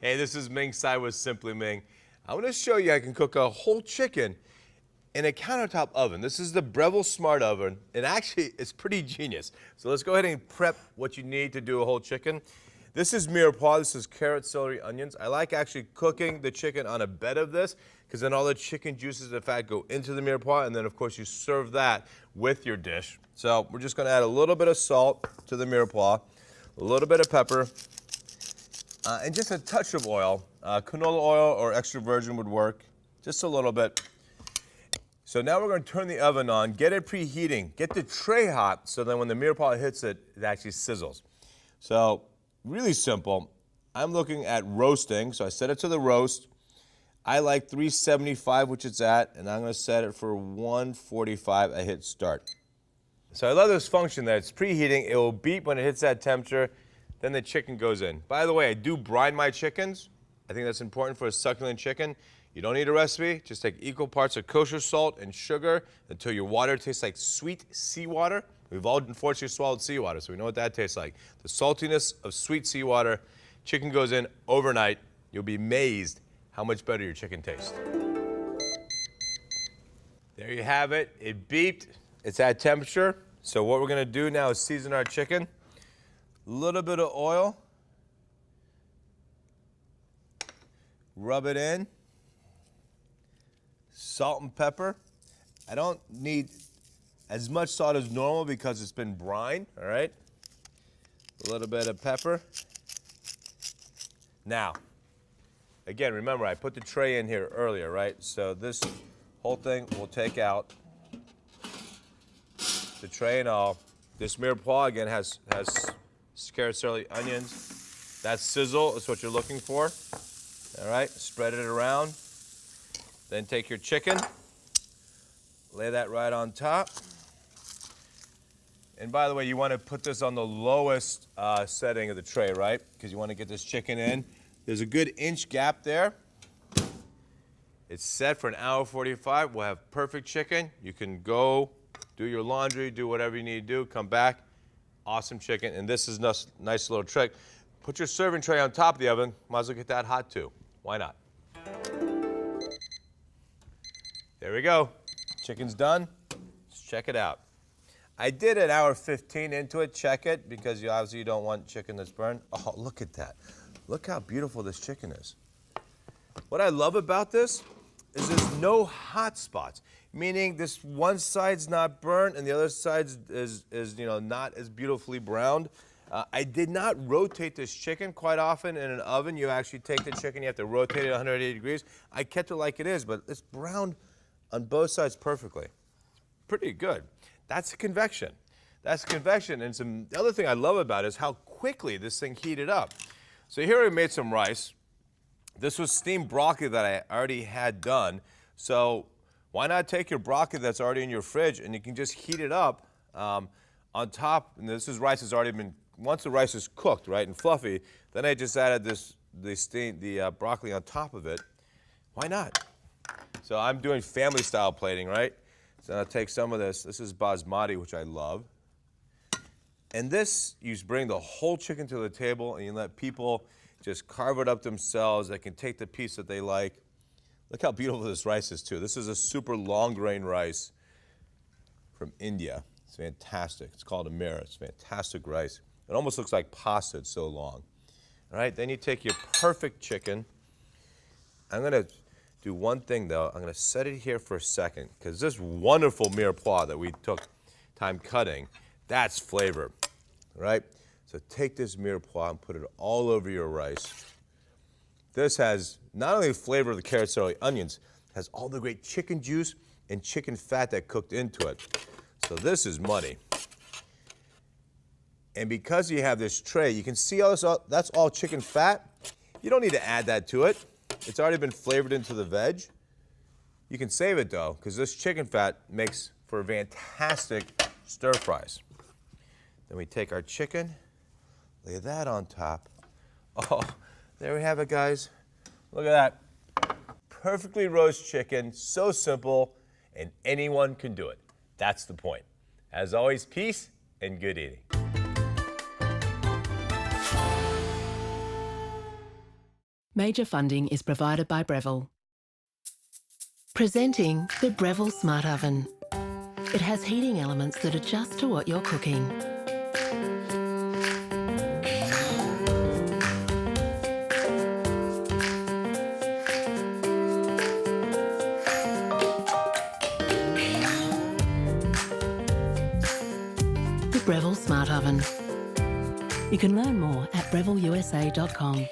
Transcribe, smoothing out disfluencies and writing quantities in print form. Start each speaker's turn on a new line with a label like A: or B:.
A: Hey, this is Ming, Tsai with Simply Ming. I want to show you I can cook a whole chicken in a countertop oven. This is the Breville Smart Oven, and actually it's pretty genius. So let's go ahead and prep what you need to do a whole chicken. This is mirepoix, this is carrot, celery, onions. I like actually cooking the chicken on a bed of this because then all the chicken juices and fat go into the mirepoix, and then of course you serve that with your dish. So we're just going to add a little bit of salt to the mirepoix, a little bit of pepper, and just a touch of oil. Canola oil or extra virgin would work, just a little bit. So now we're going to turn the oven on, get it preheating, get the tray hot so then when the mirepoix hits it, it actually sizzles. So really simple. I'm looking at roasting, so I set it to the roast. I like 375, which it's at, and I'm going to set it for 145. I hit start. So I love this function that it's preheating. It will beep when it hits that temperature. Then the chicken goes in. By the way, I do brine my chickens. I think that's important for a succulent chicken. You don't need a recipe. Just take equal parts of kosher salt and sugar until your water tastes like sweet seawater. We've all unfortunately swallowed seawater, so we know what that tastes like. The saltiness of sweet seawater. Chicken goes in overnight. You'll be amazed how much better your chicken tastes. There you have it. It beeped. It's at temperature. So what we're going to do now is season our chicken. A little bit of oil, rub it in, salt and pepper. I don't need as much salt as normal because it's been brine, all right? A little bit of pepper. Now, again, remember I put the tray in here earlier, right? So this whole thing we'll take out, the tray and all. This mirepoix again has carrot, celery, onions. That sizzle is what you're looking for. All right, spread it around. Then take your chicken, lay that right on top. And by the way, you want to put this on the lowest setting of the tray, right? Because you want to get this chicken in. There's a good inch gap there. It's set for 1 hour 45. We'll have perfect chicken. You can go do your laundry, do whatever you need to do, come back. Awesome chicken, and this is a nice little trick. Put your serving tray on top of the oven. Might as well get that hot too. Why not? There we go. Chicken's done. Let's check it out. I did 1 hour 15 into it. Check it because you obviously don't want chicken that's burned. Oh, look at that. Look how beautiful this chicken is. What I love about this is there's no hot spots, meaning this one side's not burnt and the other side is not as beautifully browned. I did not rotate this chicken. Quite often in an oven, you actually take the chicken, you have to rotate it 180 degrees. I kept it like it is, but it's browned on both sides perfectly. Pretty good. That's convection. That's convection. And the other thing I love about it is how quickly this thing heated up. So here I made some rice. This was steamed broccoli that I already had done. So why not take your broccoli that's already in your fridge and you can just heat it up on top. And this is rice that's already been, once the rice is cooked, right, and fluffy, then I just added the broccoli on top of it. Why not? So I'm doing family style plating, right? So I'll take some of this. This is basmati, which I love. And this, you bring the whole chicken to the table and you let people just carve it up themselves. They can take the piece that they like. Look how beautiful this rice is too. This is a super long grain rice from India. It's fantastic. It's called Amira. It's fantastic rice. It almost looks like pasta, it's so long. All right, then you take your perfect chicken. I'm gonna do one thing though. I'm gonna set it here for a second because this wonderful mirepoix that we took time cutting, that's flavor, right? So take this mirepoix and put it all over your rice. This has not only the flavor of the carrot, celery, onions, it has all the great chicken juice and chicken fat that cooked into it. So this is money. And because you have this tray, you can see all this, that's all chicken fat. You don't need to add that to it. It's already been flavored into the veg. You can save it though, because this chicken fat makes for fantastic stir fries. Then we take our chicken, lay that on top. Oh, there we have it, guys. Look at that. Perfectly roast chicken, so simple, and anyone can do it. That's the point. As always, peace and good eating.
B: Major funding is provided by Breville. Presenting the Breville Smart Oven. It has heating elements that adjust to what you're cooking. The Breville Smart Oven. You can learn more at brevilleusa.com.